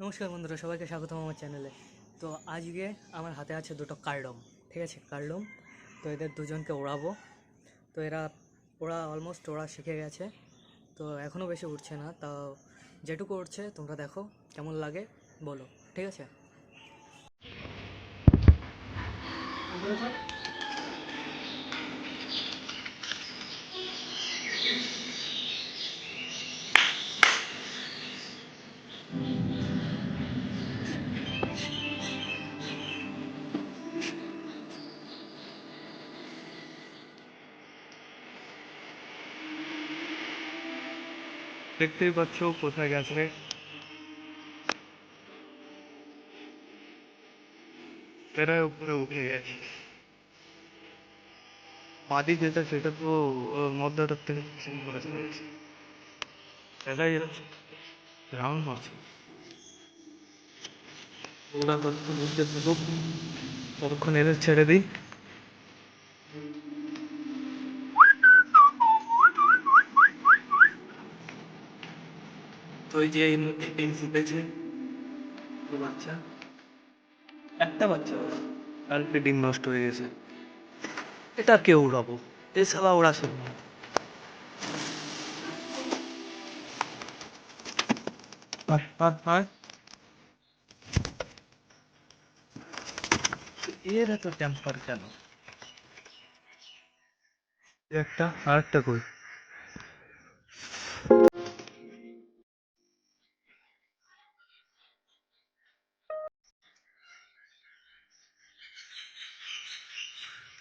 নমস্কার বন্ধুরা, সবাইকে স্বাগতম আমার চ্যানেলে। তো আজকে আমার হাতে আছে দুটো কার্ডম, ঠিক আছে, কার্ডম। তো এদের দুজনকে ওড়াবো। তো ওরা অলমোস্ট ওরা শিখে গেছে। তো এখনও বেশি উঠছে না, তাও যেটুকু উঠছে তোমরা দেখো কেমন লাগে বলো, ঠিক আছে। দেখতেই পাচ্ছ কোথায় গেছে। প্রায় উপরে উঠে গেছে। মাটি যেটা সেটা তো মধ্যটার থেকে শুরু করে চলেছে। এটাই হচ্ছে গ্রাউন্ড মাছ। ওরা ততক্ষণ উঠতে থাকুক, ততক্ষণ এদের ছেড়ে দিই। তো এই যে এই ডিম ফুটেছে বাচ্চা, একটা বাচ্চা, কালকে ডিম নষ্ট হয়ে গেছে। এটা কেউ উড়াবো, এ শালা ওরা শুধু এর এত টেম্পার কেন? একটা আর একটা কই?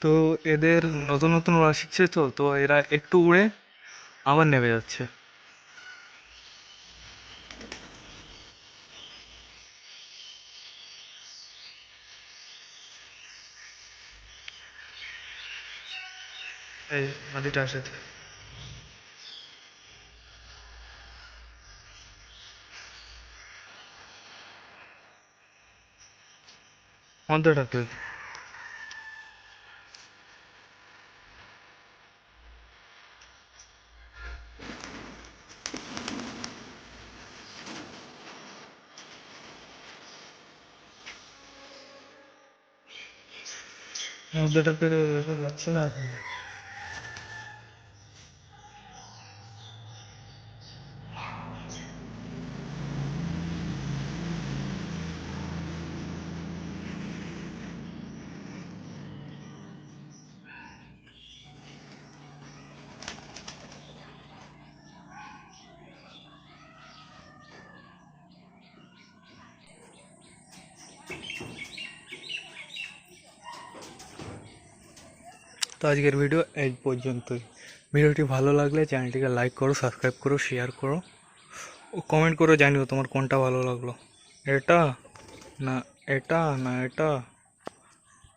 তো এদের নতুন নতুন ওরা শিখছে, তো তো এরা একটু উড়ে আবার নেমে যাচ্ছে। এই মাটিটা আসে, মধ্যটাতে মধ্যটাতে যাচ্ছে না। তো আজকের ভিডিও এই পর্যন্তই। ভিডিওটি ভালো লাগলে চ্যানেলটিকে লাইক করো, সাবস্ক্রাইব করো, শেয়ার করো ও কমেন্ট করে জানিও তোমার কোনটা ভালো লাগলো, এটা না এটা না এটা।